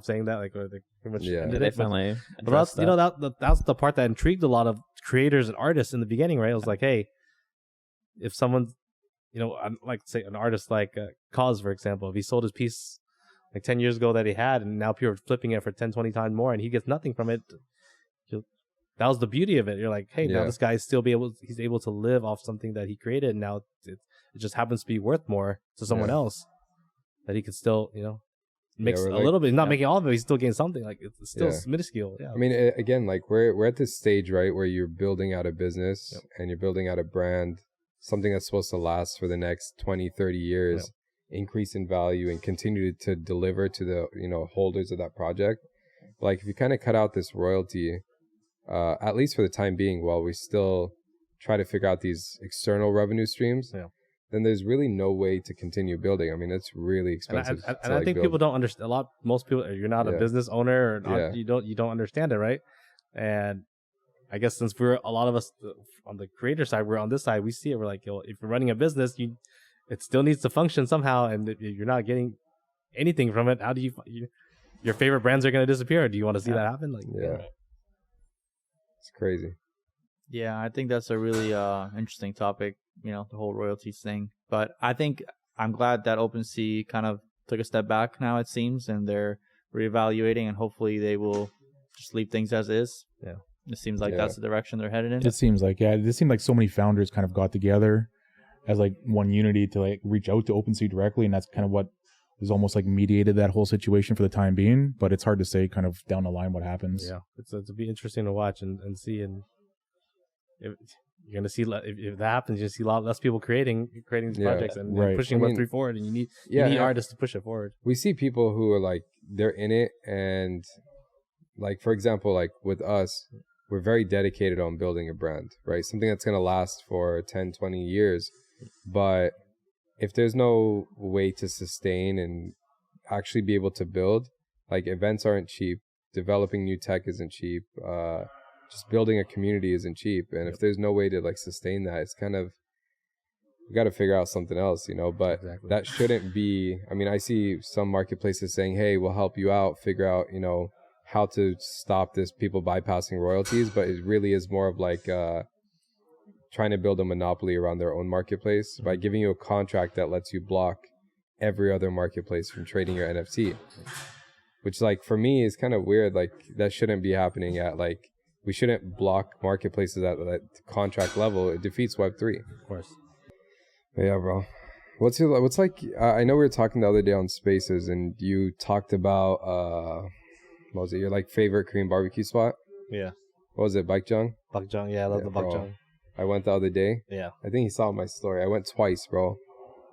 saying that, or they pretty much ended they it. Finally but that's the part that intrigued a lot of creators and artists in the beginning, right? It was like, hey, if someone, like say an artist like Cause, for example, if he sold his piece like 10 years ago that he had, and now people are flipping it for 10, 20 times more, and he gets nothing from it. That was the beauty of it. You're like, hey, now this guy he's able to live off something that he created, and now it just happens to be worth more to someone else that he could still, mix a little bit. He's not making all of it, he's still getting something. Like it's still minuscule. Yeah. I mean, again, like we're at this stage, right, where you're building out a business and you're building out a brand, something that's supposed to last for the next 20, 30 years. Increase in value and continue to deliver to the holders of that project. Like if you kind of cut out this royalty, at least for the time being, while we still try to figure out these external revenue streams, then there's really no way to continue building. I mean, it's really expensive. And I think people don't understand. Most people, you're not a business owner, or you don't understand it, right? And I guess since a lot of us on the creator side, we're on this side, we see it. We're like, if you're running a business, it still needs to function somehow, and if you're not getting anything from it, how do your favorite brands are going to disappear? Do you want to see that happen? It's crazy. Yeah, I think that's a really interesting topic, the whole royalties thing. But I think I'm glad that OpenSea kind of took a step back now, it seems, and they're reevaluating, and hopefully they will just leave things as is. Yeah. It seems like that's the direction they're headed in. It seems like, it seemed like so many founders kind of got together as like one unity to like reach out to OpenSea directly, and that's kind of what is almost like mediated that whole situation for the time being. But it's hard to say kind of down the line what happens. Yeah, it'll be interesting to watch and see, and if you're gonna see if that happens, you see a lot less people creating these projects and pushing Web3 forward, and you need artists to push it forward. We see people who are like they're in it, and like for example, like with us, we're very dedicated on building a brand, right? Something that's gonna last for 10, 20 years. But if there's no way to sustain and actually be able to build, like events aren't cheap, developing new tech isn't cheap, just building a community isn't cheap. And if there's no way to like sustain that, it's kind of, we got to figure out something else, but that shouldn't be, I mean, I see some marketplaces saying, hey, we'll help you out, figure out, how to stop this people bypassing royalties. But it really is more of like, trying to build a monopoly around their own marketplace by giving you a contract that lets you block every other marketplace from trading your NFT, which like for me is kind of weird. Like that shouldn't be happening we shouldn't block marketplaces at that contract level. It defeats Web3. Of course. But yeah, bro. What's like, I know we were talking the other day on Spaces and you talked about, what was it? Your like favorite Korean barbecue spot? Yeah. What was it? Bakjang? Bakjang. Yeah. I love the Bakjang. I went the other day. Yeah. I think he saw my story. I went twice, bro.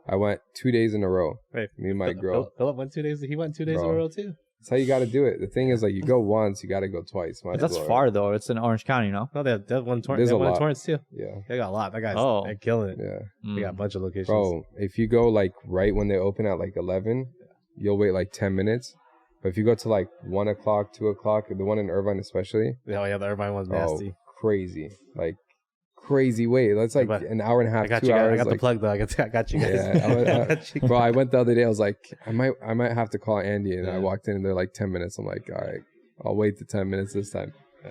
I went 2 days in a row. Right. Me and my girl. Philip went 2 days. He went 2 days in a row too. That's how you got to do it. The thing is, like, you go once, you got to go twice. That's far though. It's in Orange County, no? No, they have one Torrance. There's a lot. Torrance too. Yeah. They got a lot. That guy's they're killing it. Yeah. They got a bunch of locations. Bro, if you go like right when they open at like 11, you'll wait like 10 minutes. But if you go to like 1 o'clock, 2 o'clock, the one in Irvine especially. Oh yeah, the Irvine one's nasty. Crazy. Like crazy wait. That's like an hour and a half, 2 hours. I got the plug though. I got you guys. Yeah, bro, I went the other day. I was like, I might have to call Andy, and I walked in and they're like 10 minutes. I'm like, all right, I'll wait the 10 minutes this time. Yeah.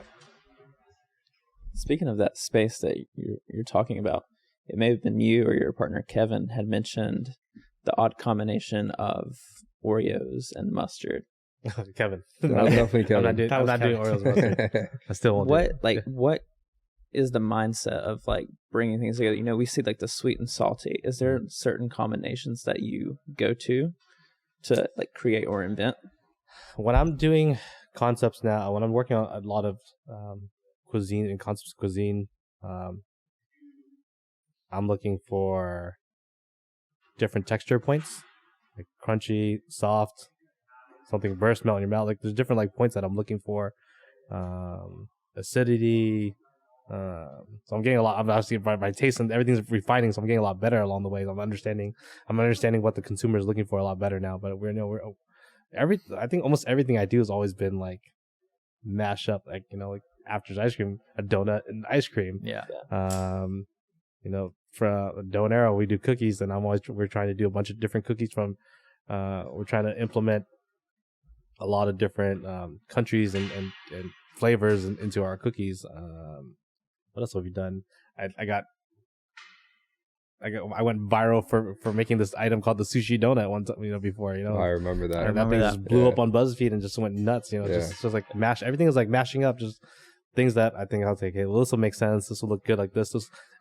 Speaking of that space that you're talking about, it may have been you or your partner Kevin had mentioned the odd combination of Oreos and mustard. Kevin. That was definitely Kevin. I'm not doing Oreos and mustard. I still won't do it. What is the mindset of like bringing things together? We see like the sweet and salty. Is there certain combinations that you go to like create or invent? When I'm doing concepts now, when I'm working on a lot of cuisine and concepts of cuisine, I'm looking for different texture points, like crunchy, soft, something burst, melt in your mouth. Like there's different like points that I'm looking for. Acidity. So I'm getting a lot. Obviously, my taste and everything's refining, so I'm getting a lot better along the way. I'm understanding what the consumer is looking for a lot better now. But I think almost everything I do has always been like mash up, like like after ice cream, a donut and ice cream. Yeah. For Dough and Arrow, we do cookies, and we're trying to do a bunch of different cookies from. We're trying to implement a lot of different countries and flavors into our cookies. What else have we done? I went viral for making this item called the sushi donut one time, before, I remember that. And that thing just blew up on BuzzFeed and just went nuts, just like mash. Everything is like mashing up, just things that I think I'll take. Hey, well, this will make sense. This will look good like this.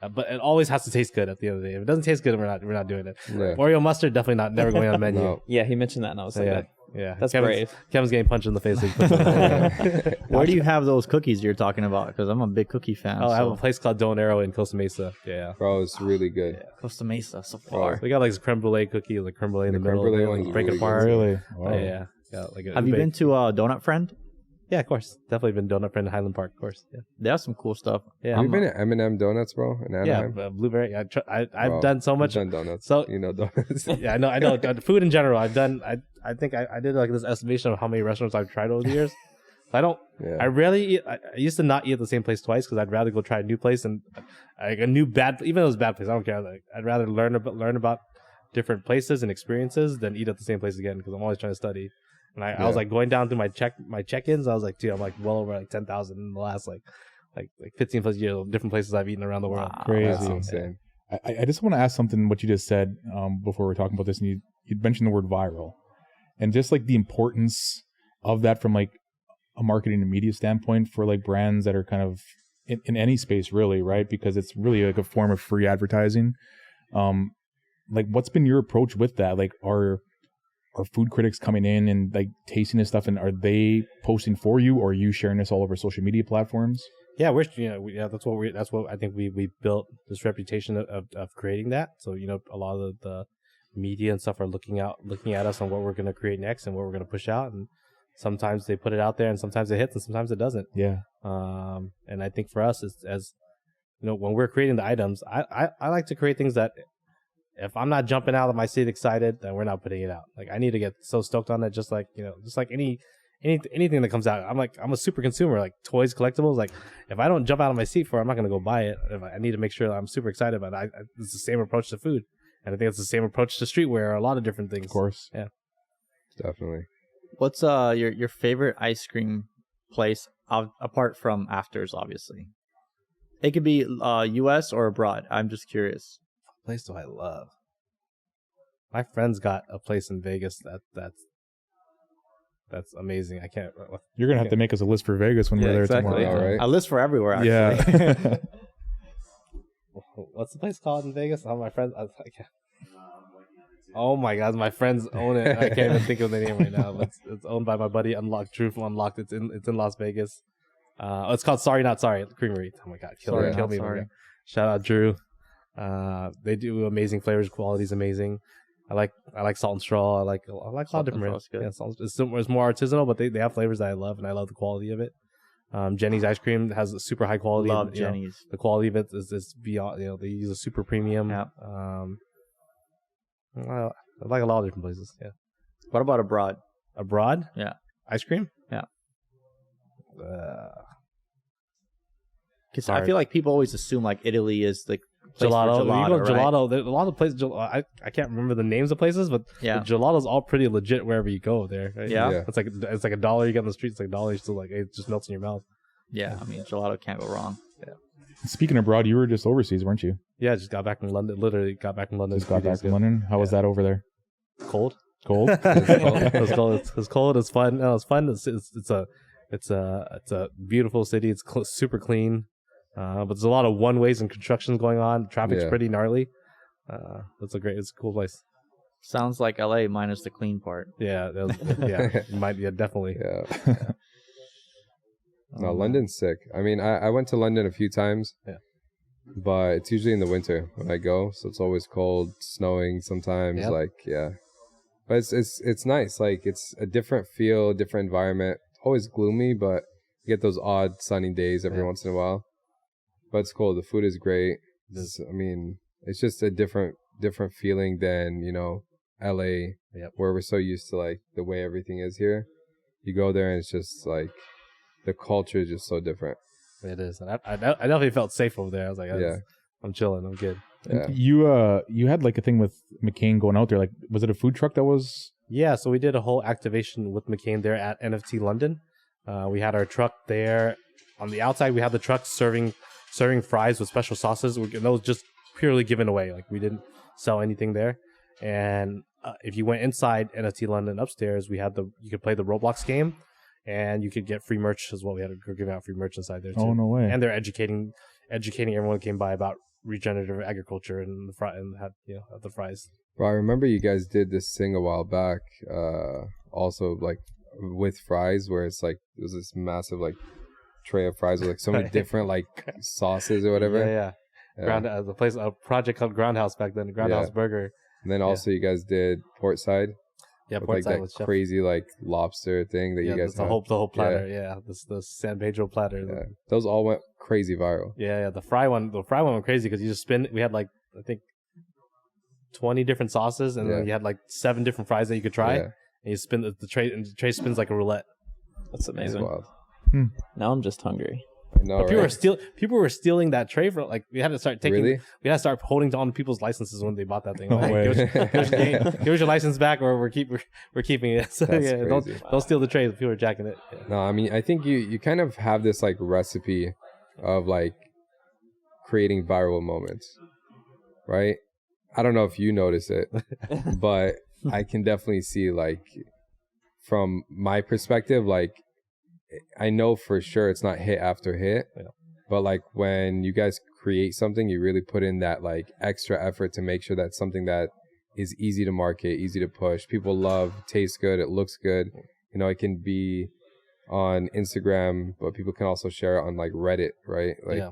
But it always has to taste good at the end of the day. If it doesn't taste good, we're not doing it. Yeah. Oreo mustard, definitely never going on the menu. No. Yeah, he mentioned that, and I was like, yeah, that's brave. Kevin's getting punched in the face. Where do you have those cookies you're talking about? Because I'm a big cookie fan. I have a place called Dough and Arrow in Costa Mesa. Yeah, bro, it's really good. Yeah. Costa Mesa, so far. So we got like this creme brulee cookie, like creme brulee in the middle. Creme brulee one's break it really apart. good. Really? Wow. Yeah. Have you been to Donut Friend? Yeah, of course. Definitely been Donut Friend in Highland Park, of course. Yeah. They have some cool stuff. Yeah. Have you been to M&M Donuts, bro? In Anaheim? Yeah, blueberry. I've done so much. I've done donuts. So donuts. Yeah, I know. Food in general, I've done. I think I did like this estimation of how many restaurants I've tried over the years. I don't. Yeah. I rarely eat. I used to not eat at the same place twice because I'd rather go try a new place and like a new bad. Even though it's a bad place, I don't care. Like I'd rather learn about different places and experiences than eat at the same place again because I'm always trying to study. And I was like going down through my check-ins. I was like, dude, I'm like well over like 10,000 in the last like 15 plus years of different places I've eaten around the world. Wow, crazy, that's insane. I just want to ask something. What you just said before we were talking about this, and you mentioned the word viral, and just like the importance of that from like a marketing and media standpoint for like brands that are kind of in any space, really, right? Because it's really like a form of free advertising. Like, what's been your approach with that? Like, are food critics coming in and like tasting this stuff, and are they posting for you, or are you sharing this all over social media platforms? Yeah, that's what I think we built this reputation of creating that. So a lot of the media and stuff are looking at us on what we're going to create next and what we're going to push out, and sometimes they put it out there and sometimes it hits and sometimes it doesn't. Yeah. And I think for us, as when we're creating the items, I like to create things that if I'm not jumping out of my seat excited, then we're not putting it out. Like I need to get so stoked on it, just like anything that comes out. I'm a super consumer, like toys, collectibles. Like if I don't jump out of my seat for it, I'm not gonna go buy it. I need to make sure that I'm super excited about it. It's the same approach to food, and I think it's the same approach to streetwear, or a lot of different things. Of course, yeah, definitely. What's your favorite ice cream place apart from Afters? Obviously, it could be U.S. or abroad. I'm just curious. What place do I love? My friend's got a place in Vegas that's amazing. I can't. You're gonna have to make us a list for Vegas when we're there exactly. tomorrow. Right? A list for everywhere. Actually. Yeah. What's the place called in Vegas? Oh, my friends. Oh my God, my friends own it. I can't even think of the name right now. But it's owned by my buddy Drew from Unlocked. It's in Las Vegas. It's called Sorry Not Sorry Creamery. Oh my God, kill me. Sorry. Shout out Drew. They do amazing flavors. Quality is amazing. I like salt and straw. I like a lot of different brands. Yeah, it's more artisanal, but they have flavors that I love, and I love the quality of it. Jenny's ice cream has a super high quality. Love Jenny's. The quality of it is beyond. They use a super premium. Yeah. I like a lot of different places. Yeah. What about abroad? Abroad? Yeah. Ice cream? Yeah. Because I feel like people always assume like Italy is like gelato. Gelato, right? A lot of places. I can't remember the names of places, but the gelato's all pretty legit wherever you go there. Right? Yeah. It's like $1 you get on the street. It's like $1. So like it just melts in your mouth. Yeah, I mean gelato can't go wrong. Yeah. Speaking of abroad, you were just overseas, weren't you? Yeah, I just got back from London. Literally got back from London. Just got back from London. How was that over there? Cold. Cold. It was cold. It's cold. It's fun. No, it's fun. It's a beautiful city. It's super clean. But there's a lot of one ways and constructions going on. Traffic's pretty gnarly. It's a cool place. Sounds like LA minus the clean part. Yeah, definitely. Yeah. No, London's sick. I mean, I went to London a few times. Yeah. But it's usually in the winter when I go, so it's always cold, snowing sometimes. Yep. Like, yeah. But it's nice. Like, it's a different feel, different environment. Always gloomy, but you get those odd sunny days every once in a while. But it's cool. The food is great. I mean, it's just a different feeling than, you know, LA, where we're so used to like the way everything is here. You go there and it's just like the culture is just so different. It is, and I definitely felt safe over there. I was like, I'm chilling, I'm good. Yeah. You had like a thing with McCain going out there. Like, was it a food truck that was? Yeah, so we did a whole activation with McCain there at NFT London. We had our truck there. On the outside, we had the truck serving fries with special sauces. That was just purely given away. Like, we didn't sell anything there. And if you went inside NFT London upstairs, you could play the Roblox game. And you could get free merch as well. We had to give out free merch inside there too. Oh, no way! And they're educating everyone who came by about regenerative agriculture and had the fries. Bro, I remember you guys did this thing a while back. Also like with fries, where it's like there's this massive like tray of fries with like so many different like sauces or whatever. Yeah. A project called Groundhouse back then. Groundhouse Burger. And then also you guys did Portside. Yeah, with, like that crazy like lobster thing that you guys the whole platter. Yeah, the San Pedro platter. Yeah. Those all went crazy viral. Yeah. The fry one went crazy because you just spin. We had like I think 20 different sauces, and then you had like 7 different fries that you could try. Yeah. And you spin the tray, and the tray spins like a roulette. That's amazing. Now I'm just hungry. I know, people were stealing that tray from, like, we had to start taking. Really? We had to start holding on people's licenses when they bought that thing. No like, way. Give us your license back, or we're keeping it. So, don't steal the tray. People are jacking it. Yeah. No, I mean, I think you kind of have this like recipe of like creating viral moments, right? I don't know if you notice it, but I can definitely see, like, from my perspective, like, I know for sure it's not hit after hit, but like when you guys create something, you really put in that like extra effort to make sure that's something that is easy to market, easy to push, people love, tastes good, it looks good. You know, it can be on Instagram, but people can also share it on like Reddit, right? Like,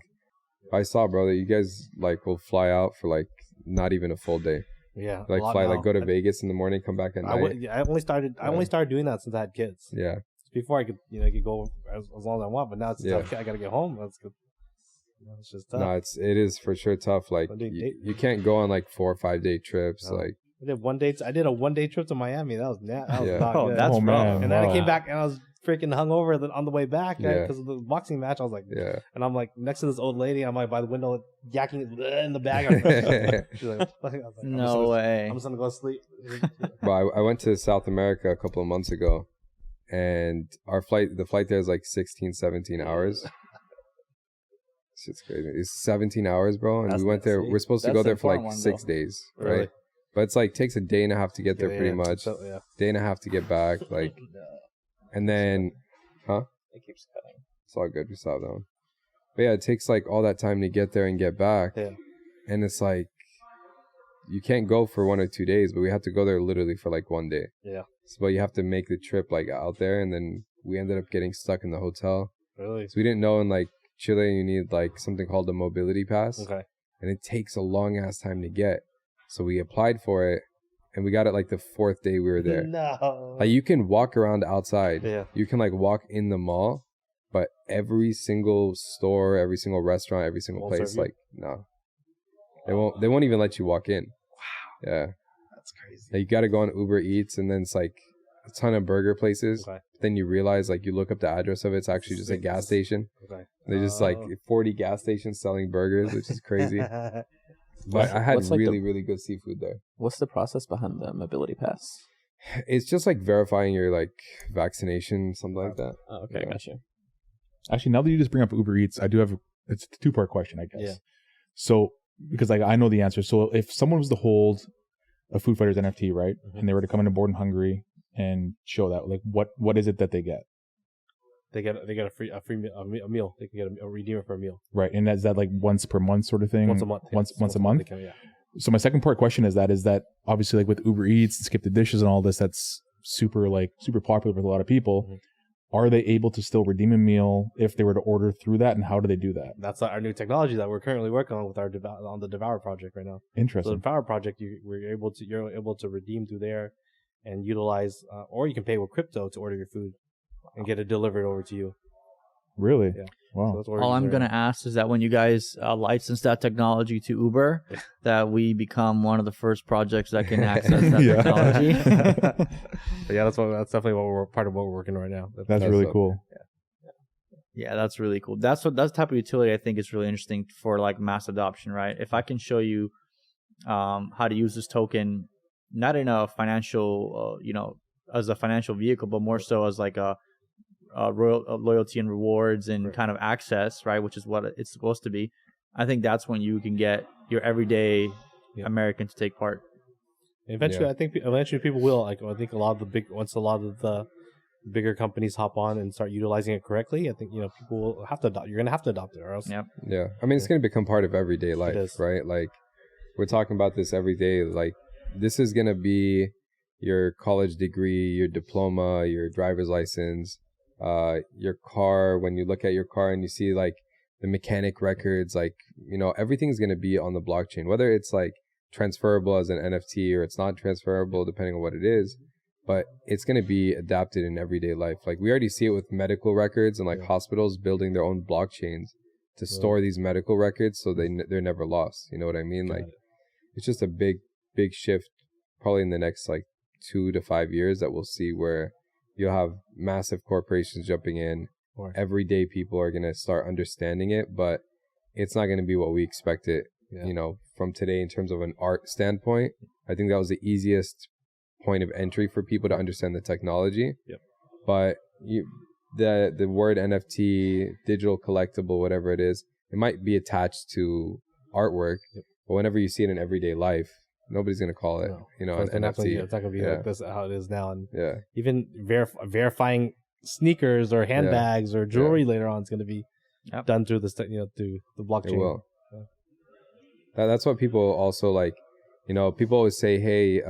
I saw, bro, that you guys like will fly out for like not even a full day. Yeah, like fly, like go to Vegas in the morning, come back at night. I only started doing that since I had kids. Yeah. Before I could go as long as I want, but now it's tough. I gotta get home. That's good. It's just tough. No, it is for sure tough. Like you can't go on like 4 or 5 day trips. No. Like I did a 1 day trip to Miami. That was not good. That's rough. And then I came back and I was freaking hungover on the way back because of the boxing match. I was like, and I'm like next to this old lady. I'm like by the window yakking in the bag. She's like, no way. I'm just gonna go sleep. Bro, I went to South America a couple of months ago. And the flight there is like 16, 17 hours. Shit's crazy. It's 17 hours, bro. And we went there. We're supposed to go there for like 6 days, right? Really? But it's like takes a day and a half to get there, pretty much. So, day and a half to get back, like. And then, It keeps cutting. It's all good. We saw that one. But yeah, it takes like all that time to get there and get back. Yeah. And it's like, you can't go for 1 or 2 days, but we had to go there literally for like 1 day. Yeah. So, but you have to make the trip like out there, and then we ended up getting stuck in the hotel. Really? So we didn't know in like Chile you need like something called a mobility pass. Okay. And it takes a long ass time to get. So we applied for it, and we got it like the 4th day we were there. No. Like you can walk around outside. Yeah. You can like walk in the mall, but every single store, every single restaurant, every single place, like no. They won't even let you walk in. Wow. Yeah. That's crazy. Like, you got to go on Uber Eats, and then it's like a ton of burger places. Okay. But then you realize, like, you look up the address of it, it's actually just a gas station. Okay. They just like 40 gas stations selling burgers, which is crazy. But I had really good seafood there. What's the process behind the mobility pass? It's just like verifying your like vaccination, something like that. Oh, okay, gotcha. Actually, now that you just bring up Uber Eats, I do have it's a 2-part question, I guess. Yeah. So, because like I know the answer. So if someone was to hold a Food Fighters NFT, right, and they were to come into Bored and Hungry and show that, like, what is it that they get? They get a free meal. They can get a redeemer for a meal. Right, and is that like once per month sort of thing? Once a month. Once a month. Yeah. So my second part question is that obviously like with Uber Eats and Skip the Dishes and all this, that's super popular with a lot of people. Mm-hmm. Are they able to still redeem a meal if they were to order through that, and how do they do that? That's our new technology that we're currently working on with our on the Devour project right now. Interesting. So the Devour project, you're able to redeem through there and utilize, or you can pay with crypto to order your food and get it delivered over to you. Really? Yeah. Wow. So All I'm going to ask is that when you guys license that technology to Uber, that we become one of the first projects that can access that technology. But yeah, that's definitely part of what we're working on right now. That's really cool. Yeah, that's really cool. That's the type of utility I think is really interesting for like mass adoption, right? If I can show you how to use this token, not in a financial, as a financial vehicle, but more so as like a loyalty and rewards and kind of access, right? Which is what it's supposed to be. I think that's when you can get your everyday American to take part. Eventually, I think people will. Like, I think once a lot of the bigger companies hop on and start utilizing it correctly, I think people will have to adopt. You're gonna have to adopt it, or else. Yep. Yeah, I mean, it's gonna become part of everyday life, right? Like, we're talking about this every day. Like, this is gonna be your college degree, your diploma, your driver's license, your car. When you look at your car and you see like the mechanic records, like everything's gonna be on the blockchain, whether it's like transferable as an NFT or it's not transferable, depending on what it is. But it's going to be adapted in everyday life. Like, we already see it with medical records and like hospitals building their own blockchains to store these medical records so they're never lost. You know what I mean? Like, it's just a big shift probably in the next like 2 to 5 years that we'll see, where you'll have massive corporations jumping in. Everyday people are going to start understanding it, but it's not going to be what we expect it, from today in terms of an art standpoint. I think that was the easiest point of entry for people to understand the technology. But the word NFT, digital collectible, whatever it is, it might be attached to artwork, but whenever you see it in everyday life, nobody's gonna call it an NFT. It's not gonna be like this how it is now. And yeah, even verifying sneakers or handbags or jewelry later on is gonna be done through the through the blockchain. It will. That's what people also like. People always say, hey,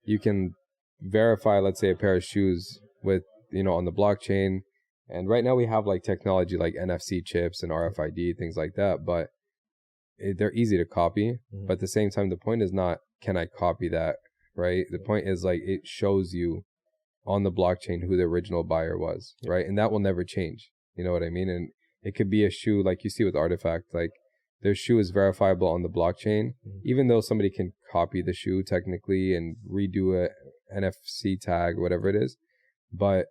you can verify, let's say, a pair of shoes with, on the blockchain. And right now we have like technology like NFC chips and RFID, things like that, but they're easy to copy. But at the same time, the point is not, can I copy that, right? The point is like, it shows you on the blockchain who the original buyer was, right? And that will never change. You know what I mean? And it could be a shoe like you see with Artifact, like their shoe is verifiable on the blockchain, even though somebody can copy the shoe technically and redo a NFC tag, whatever it is. But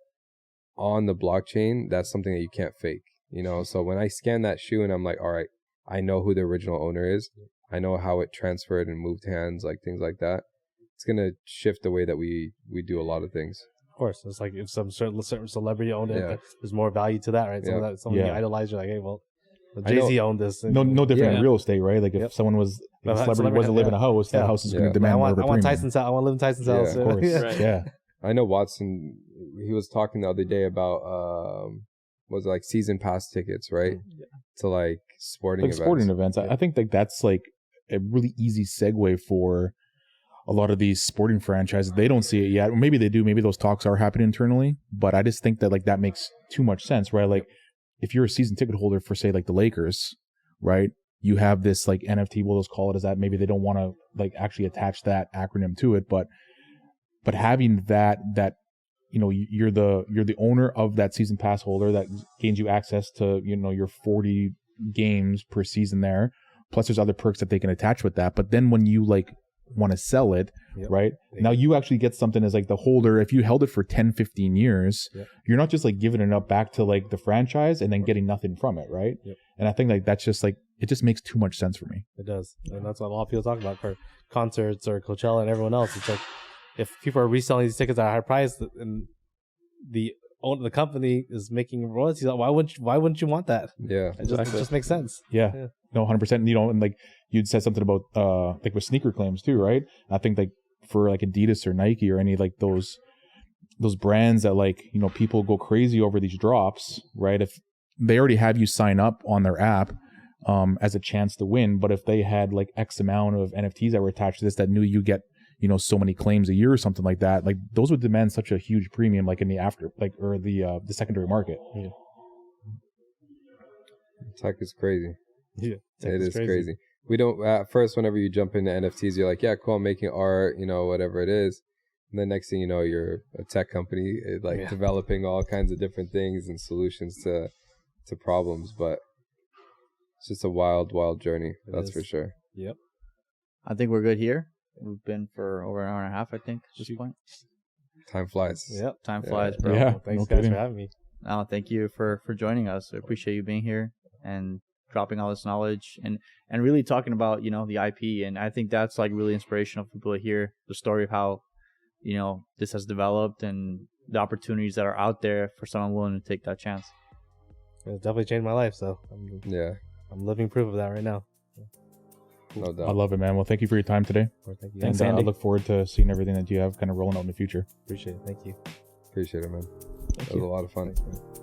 on the blockchain, that's something that you can't fake, So when I scan that shoe and I'm like, all right, I know who the original owner is. I know how it transferred and moved hands, like things like that. It's going to shift the way that we do a lot of things. Of course. It's like if some certain celebrity owned it, there's more value to that, right? Someone you idolize, you're like, hey, well, Jay-Z owned this. No different in real estate, right? Like if someone was a celebrity wasn't living in a house, that house is going to demand more of a premium. I want to live in Tyson's house. Of course. Yeah. I know Watson, he was talking the other day about, was it like season pass tickets, right? To like sporting events. I think that's like a really easy segue for a lot of these sporting franchises. They don't see it yet. Or maybe they do. Maybe those talks are happening internally. But I just think that like that makes too much sense, right? Like if you're a season ticket holder for say like the Lakers, right? You have this like NFT, we'll just call it as that. Maybe they don't want to like actually attach that acronym to it, but having that you're the owner of that season pass holder that gains you access to your 40 games per season there. Plus there's other perks that they can attach with that. But then when you like want to sell it, right? Now you actually get something as like the holder. If you held it for 10, 15 years, you're not just like giving it up back to like the franchise and then getting nothing from it, right? And I think like that's just like, it just makes too much sense for me. It does. And that's what a lot of people talk about for concerts or Coachella and everyone else. It's like, if people are reselling these tickets at a high price and the company is making royalties, why wouldn't you want that? Yeah, it just makes sense. Yeah. No, 100%. And like you'd said something about like with sneaker claims too, right? I think like for like Adidas or Nike or any like those brands that like people go crazy over these drops, right? If they already have you sign up on their app, as a chance to win. But if they had like X amount of NFTs that were attached to this that knew you get, you know, so many claims a year or something like that, like those would demand such a huge premium, like in the the secondary market. Yeah. Tech is crazy. Yeah, It is crazy. We don't, at first, whenever you jump into NFTs, you're like, yeah, cool, I'm making art, you know, whatever it is. And the next thing you know, you're a tech company, developing all kinds of different things and solutions to problems. But it's just a wild, wild journey. That's for sure. Yep. I think we're good here. We've been for over an hour and a half, I think, at this point. Time flies. Yep. Time flies, bro. Yeah. Well, thanks guys for having me. No, thank you for joining us. I appreciate you being here and dropping all this knowledge and really talking about, you know, the IP. And I think that's like really inspirational for people to hear the story of how, you know, this has developed and the opportunities that are out there for someone willing to take that chance. It's definitely changed my life. So I'm living proof of that right now. No doubt. I love it, man. Well, thank you for your time today. Well, thank you. Thanks, and, Andy. I look forward to seeing everything that you have kind of rolling out in the future. Appreciate it. Thank you. Appreciate it, man. That was a lot of fun. Thanks, man.